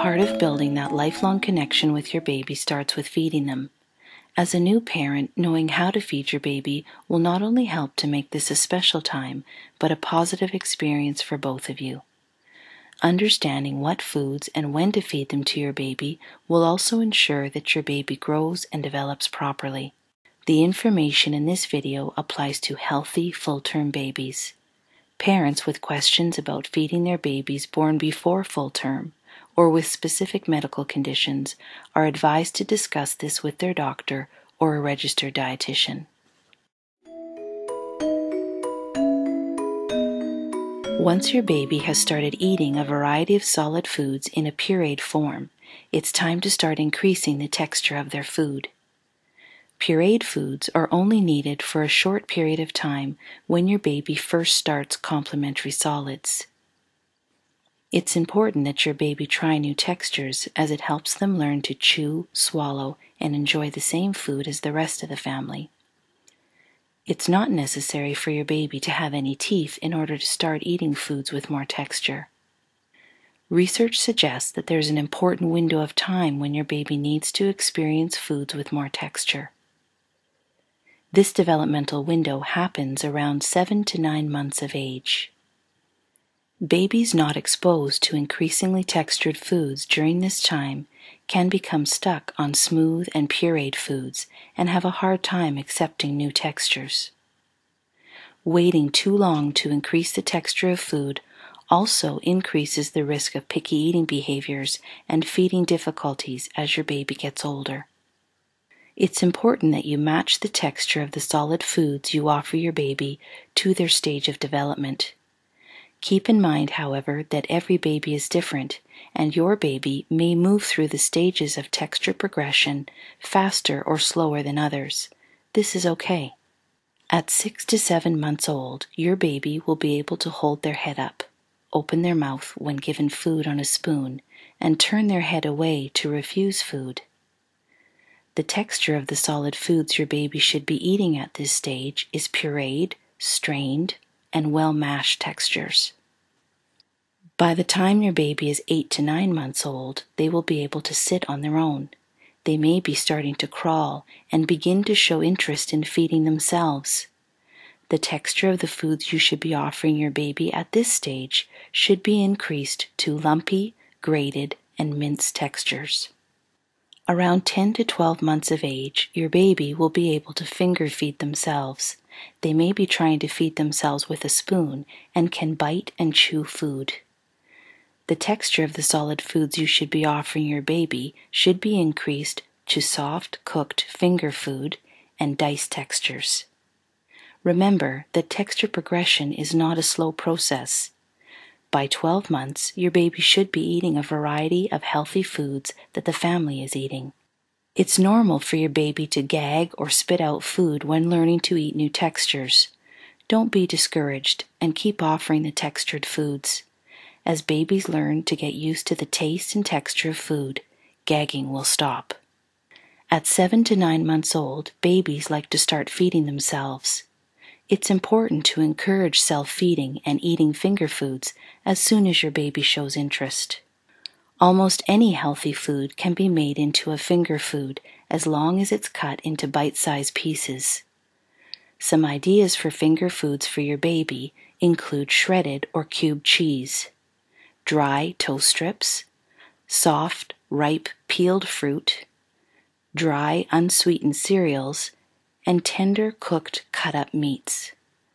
Part of building that lifelong connection with your baby starts with feeding them. As a new parent, knowing how to feed your baby will not only help to make this a special time, but a positive experience for both of you. Understanding what foods and when to feed them to your baby will also ensure that your baby grows and develops properly. The information in this video applies to healthy, full-term babies. Parents with questions about feeding their babies born before full term or with specific medical conditions are advised to discuss this with their doctor or a registered dietitian. Once your baby has started eating a variety of solid foods in a pureed form, it's time to start increasing the texture of their food. Pureed foods are only needed for a short period of time when your baby first starts complementary solids. It's important that your baby try new textures as it helps them learn to chew, swallow, and enjoy the same food as the rest of the family. It's not necessary for your baby to have any teeth in order to start eating foods with more texture. Research suggests that there's an important window of time when your baby needs to experience foods with more texture. This developmental window happens around 7 to 9 months of age. Babies not exposed to increasingly textured foods during this time can become stuck on smooth and pureed foods and have a hard time accepting new textures. Waiting too long to increase the texture of food also increases the risk of picky eating behaviors and feeding difficulties as your baby gets older. It's important that you match the texture of the solid foods you offer your baby to their stage of development. Keep in mind, however, that every baby is different, and your baby may move through the stages of texture progression faster or slower than others. This is okay. At 6 to 7 months old, your baby will be able to hold their head up, open their mouth when given food on a spoon, and turn their head away to refuse food. The texture of the solid foods your baby should be eating at this stage is pureed, strained, and well-mashed textures. By the time your baby is 8 to 9 months old, they will be able to sit on their own. They may be starting to crawl and begin to show interest in feeding themselves. The texture of the foods you should be offering your baby at this stage should be increased to lumpy, grated, and minced textures. Around 10 to 12 months of age, your baby will be able to finger feed themselves. They may be trying to feed themselves with a spoon and can bite and chew food. The texture of the solid foods you should be offering your baby should be increased to soft, cooked finger food and dice textures. Remember that texture progression is not a slow process. By 12 months, your baby should be eating a variety of healthy foods that the family is eating. It's normal for your baby to gag or spit out food when learning to eat new textures. Don't be discouraged and keep offering the textured foods. As babies learn to get used to the taste and texture of food, gagging will stop. At 7 to 9 months old, babies like to start feeding themselves. It's important to encourage self-feeding and eating finger foods as soon as your baby shows interest. Almost any healthy food can be made into a finger food as long as it's cut into bite-sized pieces. Some ideas for finger foods for your baby include shredded or cubed cheese, dry toast strips, soft, ripe, peeled fruit, dry, unsweetened cereals, and tender, cooked, cut-up meats.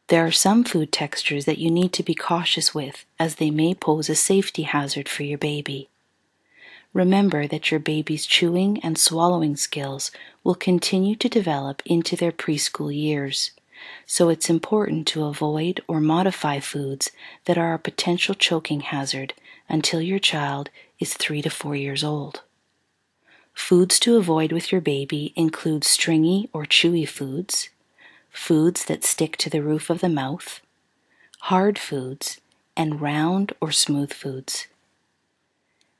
There are some food textures that you need to be cautious with, as they may pose a safety hazard for your baby. Remember that your baby's chewing and swallowing skills will continue to develop into their preschool years, so it's important to avoid or modify foods that are a potential choking hazard until your child is 3 to 4 years old. Foods to avoid with your baby include stringy or chewy foods, foods that stick to the roof of the mouth, hard foods, and round or smooth foods.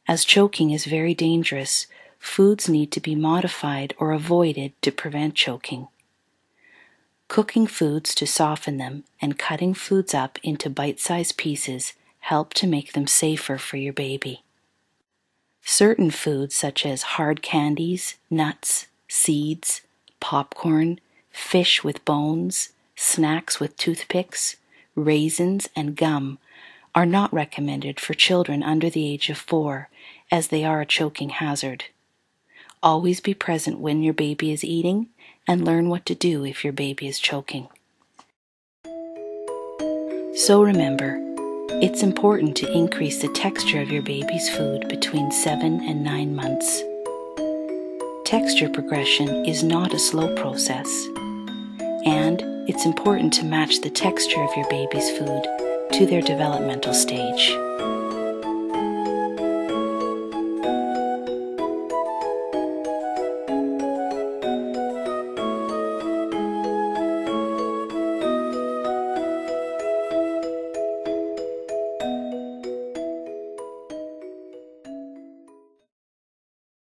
As choking is very dangerous, foods need to be modified or avoided to prevent choking. Cooking foods to soften them and cutting foods up into bite-sized pieces help to make them safer for your baby. Certain foods such as hard candies, nuts, seeds, popcorn, fish with bones, snacks with toothpicks, raisins, and gum are not recommended for children under the age of 4, as they are a choking hazard. Always be present when your baby is eating and learn what to do if your baby is choking. So remember, it's important to increase the texture of your baby's food between 7 and 9 months. Texture progression is not a slow process, and it's important to match the texture of your baby's food to their developmental stage.